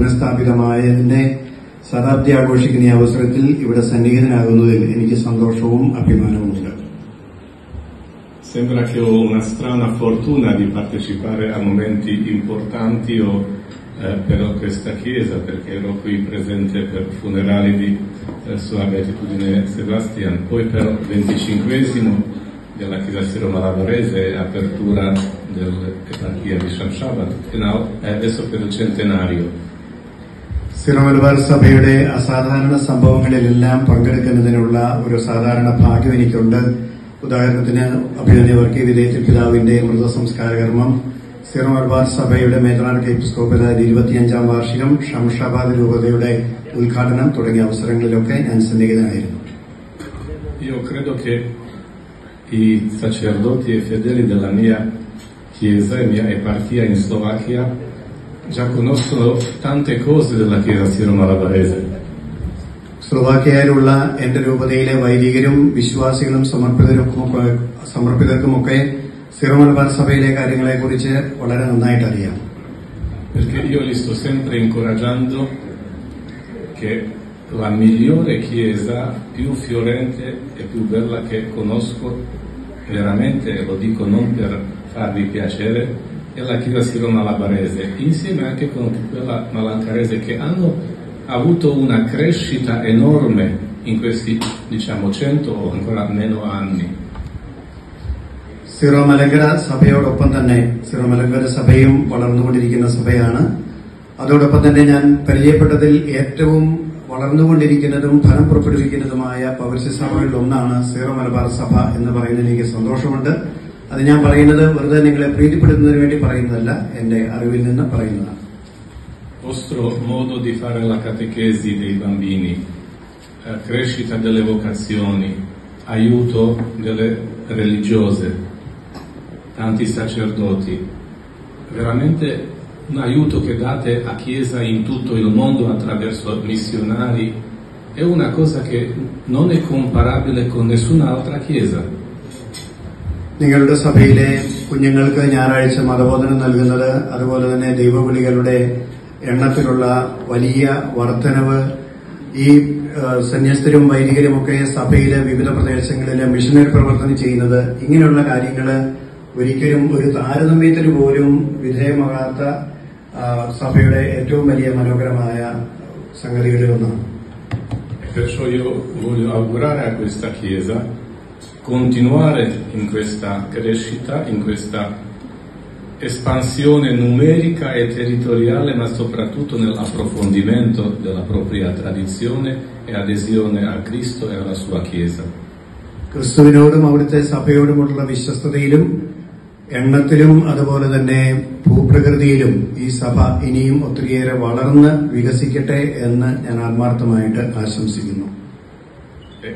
സ്ഥാപിതമായതിന്റെ ശതാബ്ദി ആഘോഷിക്കുന്ന ഈ അവസരത്തിൽ ഇവിടെ സന്നിഹിതനാകുന്നതിൽ എനിക്ക് സന്തോഷവും അഭിമാനവുമുണ്ട്. Sembra che ho una strana fortuna di partecipare a momenti importanti per questa chiesa, perché ero qui presente per funerali di Sua Beatitudine Sebastian, poi per 25esimo della chiesa Siro-Malabarese, apertura dell'eparchia di Shamshabad, e adesso per il centenario. സിറോ-മലബാർ സഭയുടെ അസാധാരണ സംഭവങ്ങളിലെല്ലാം പങ്കെടുക്കുന്നതിനുള്ള ഒരു സാധാരണ ഭാഗ്യം എനിക്കുണ്ട്. ഉദാഹരണത്തിന് അഭിനന്ദ വർഗീയ വിധേയത്തിൽ പിതാവിന്റെ മൃതസംസ്കാര കർമ്മം, സിറോ-മലബാർ സഭയുടെ മെത്രാനൊക്കെ എപ്പിസ്കോപ്പൽ 25ാം വാർഷികം, ഷംഷാബാദ് രൂപതയുടെ ഉദ്ഘാടനം തുടങ്ങിയ അവസരങ്ങളിലൊക്കെ ഞാൻ സന്നിഹിതനായിരുന്നു. Io credo che i sacerdoti e fedeli della mia chiesa e mia eparchia in Slovacchia già conoscono tante cose della chiesa Siro-Malabarese. സ്ലോവാക്യയിലുള്ള എന്റെ രൂപതയിലെ വൈദികരും വിശ്വാസികളും സമർപ്പിതർക്കുമൊക്കെ സിറോ-മലബാർ സഭയിലെ കാര്യങ്ങളെക്കുറിച്ച് വളരെ നന്നായിട്ട് അറിയാം. Perché io li sto sempre incoraggiando che la migliore chiesa, più fiorente e più bella che conosco, veramente lo dico non per farvi piacere, è la chiesa Siro-Malabarese, insieme anche con quella malancarese, che hanno avuto una crescita enorme in questi 100 o ancora meno anni. സിറോ-മലങ്കര സഭയോടൊപ്പം തന്നെ സിറോ-മലങ്കര സഭയും വളർന്നുകൊണ്ടിരിക്കുന്ന സഭയാണ്. അതോടൊപ്പം തന്നെ ഞാൻ പരിചയപ്പെട്ടതിൽ ഏറ്റവും വളർന്നുകൊണ്ടിരിക്കുന്നതും ഫലം പുറപ്പെടുവിക്കുന്നതുമായ പൗരസ്ത്യ സഭകളിൽ ഒന്നാണ് സിറോ-മലബാർ സഭ എന്ന് പറയുന്നതിൽ എനിക്ക് സന്തോഷമുണ്ട്. അത് ഞാൻ പറയുന്നത് വെറുതെ നിങ്ങളെ പ്രീതിപ്പെടുത്തുന്നതിന് വേണ്ടി പറയുന്നതല്ല, എന്റെ അറിവിൽ നിന്ന് പറയുന്നതാണ്. Vostro modo di fare la catechesi dei bambini, crescita delle vocazioni, aiuto delle religiose, tanti sacerdoti, veramente un aiuto che date a Chiesa in tutto il mondo attraverso missionari, è una cosa che non è comparabile con nessun'altra Chiesa. നിങ്ങളുടെ സഭയിലെ കുഞ്ഞുങ്ങൾക്ക് ഞായറാഴ്ച മതബോധനം നൽകുന്നത്, അതുപോലെ തന്നെ ദൈവവിളികളുടെ എണ്ണത്തിലുള്ള വലിയ വർധനവ്, ഈ സന്യസ്തരും വൈദികരുമൊക്കെ സഭയിലെ വിവിധ പ്രദേശങ്ങളിലെ മിഷനറി പ്രവർത്തനം ചെയ്യുന്നത്, ഇങ്ങനെയുള്ള കാര്യങ്ങൾ ഒരിക്കലും ഒരു താരതമ്യത്തിന് പോലും വിധേയമാകാത്ത സഭയുടെ ഏറ്റവും വലിയ മനോഹരമായ സംഗതികളിൽ ഒന്നാണ്. Perciò io voglio augurare a questa Chiesa continuare in questa crescita, in questa espansione numerica e territoriale, ma soprattutto nell'approfondimento della propria tradizione e adesione a Cristo e alla sua Chiesa. ക്രിസ്തുവിനോടും അവിടുത്തെ സഭയോടുമുള്ള വിശ്വസ്തതയിലും എണ്ണത്തിലും അതുപോലെ തന്നെ ഭൂപ്രകൃതിയിലും ഈ സഭ ഇനിയും ഒത്തിരിയേറെ വളർന്ന് വികസിക്കട്ടെ എന്ന് ഞാൻ ആത്മാർത്ഥമായിട്ട് ആശംസിക്കുന്നു.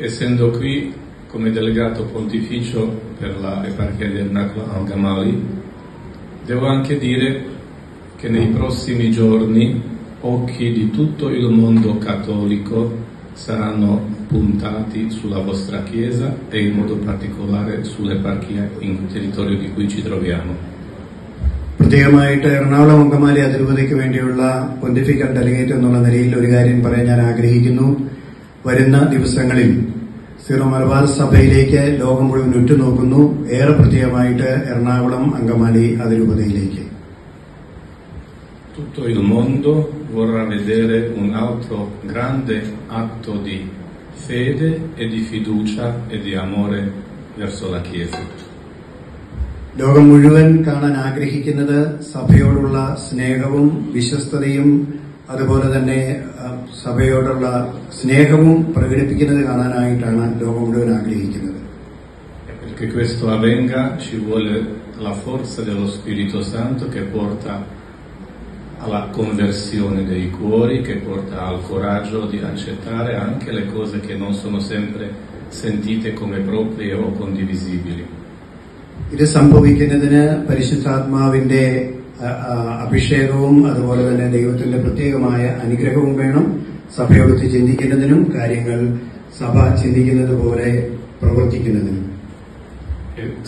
Essendo qui come delegato pontificio per la eparchia di Ernacolo Angamali, devo anche dire che nei prossimi giorni occhi di tutto il mondo cattolico saranno puntati sulla vostra Chiesa e in modo particolare sull'eparchia in territorio di cui ci troviamo. പ്രത്യേകമായിട്ട് എറണാകുളം അങ്കമാലി അതിരൂപതയ്ക്ക് വേണ്ടിയുള്ള pontifical delegate എന്നുള്ള നിലയിൽ ഒരു കാര്യം പറയാൻ ഞാൻ ആഗ്രഹിക്കുന്നു. വരുന്ന ദിവസങ്ങളിൽ സിറോ-മലബാർ സഭയിലേക്ക് ലോകം മുഴുവൻ ഉറ്റുനോക്കുന്നു, ഏറെ പ്രത്യേകമായിട്ട് Ernakulam Angamaly അതിരൂപതയിലേക്ക്. Tutto il mondo vorrà vedere un altro grande atto di fede e di fiducia e di amore verso la Chiesa. ലോകം മുഴുവൻ കാണാൻ ആഗ്രഹിക്കുന്നത് സഭയോടുള്ള സ്നേഹവും വിശ്വസ്തതയും അതുപോലെ തന്നെ സഭയോടുള്ള സ്നേഹവും പ്രകടിപ്പിക്കുന്നത് കാണാനായിട്ടാണ് ലോകം മുഴുവൻ ആഗ്രഹിക്കുന്നത്. Perché questo avvenga ci vuole la forza dello Spirito Santo che porta alla conversione dei cuori, che porta al coraggio di accettare anche le cose che non sono sempre sentite come proprie o condivisibili. ഇത് സംഭവിക്കുന്നതിന് പരിശുദ്ധാത്മാവിന്റെ അഭിഷേകവും അതുപോലെ തന്നെ ദൈവത്തിന്റെ പ്രത്യേകമായ അനുഗ്രഹവും വേണം. സഭയോടൊത്ത് ചിന്തിക്കുന്നതിനും കാര്യങ്ങൾ സഭ ചിന്തിക്കുന്നത് പോലെ പ്രവർത്തിക്കുന്നതിനും.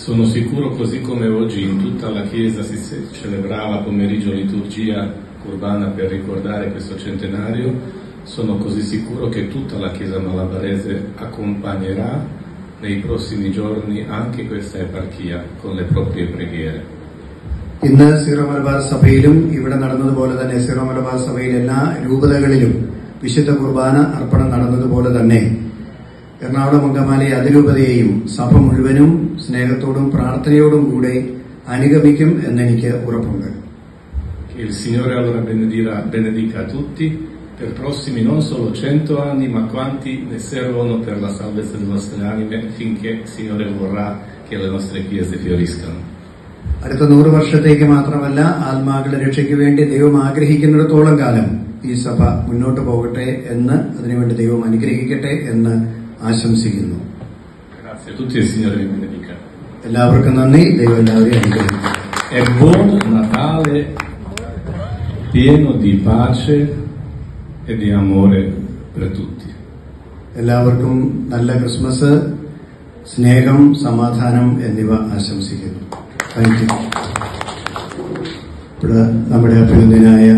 Sono sicuro, così come oggi in tutta la Chiesa si celebrava pomeriggio liturgia Urbana per ricordare questo centenario, sono così sicuro che tutta la Chiesa malabarese accompagnerà nei prossimi giorni anche questa eparchia con le proprie preghiere. ഇന്ന് zero Malabar സഭയിലും ഇവിടെ നടന്നതുപോലെ തന്നെ zero Malabar സഭയിലെ എല്ലാ രൂപതകളിലും വിശുദ്ധ കുർബാന അർപ്പണം നടന്നതുപോലെ തന്നെ എറണാകുളം അങ്കമാലി അതിരൂപതയെയും സഭ മുഴുവനും സ്നേഹത്തോടും പ്രാർത്ഥനയോടും കൂടെ അനുഗമിക്കും എന്നെനിക്ക് ഉറപ്പുണ്ട്. Che il Signore allora benedica a tutti per prossimi non solo 100 anni, ma quanti ne servono per la salvezza delle nostre anime finché il Signore vorrà che le nostre chiese fioriscano. അടുത്ത 100 വർഷത്തേക്ക് മാത്രമല്ല, ആത്മാക്കളുടെ രക്ഷയ്ക്ക് വേണ്ടി ദൈവം ആഗ്രഹിക്കുന്നിടത്തോളം കാലം ഈ സഭ മുന്നോട്ട് പോകട്ടെ എന്ന്, അതിനുവേണ്ടി ദൈവം അനുഗ്രഹിക്കട്ടെ എന്ന് ആശംസിക്കുന്നു. Grazie a tutti e il Signore vi benedica. എല്ലാവർക്കും നന്ദി. ദൈവം എല്ലാവരെയും അനുഗ്രഹിക്കും. E buon Natale pieno di pace e di amore per tutti. എല്ലാവർക്കും നല്ല ക്രിസ്മസ്, സ്നേഹം, സമാധാനം എന്നിവ ആശംസിക്കുന്നു. Thank you. ഇവിടെ നമ്മുടെ അഭിനന്ദനായ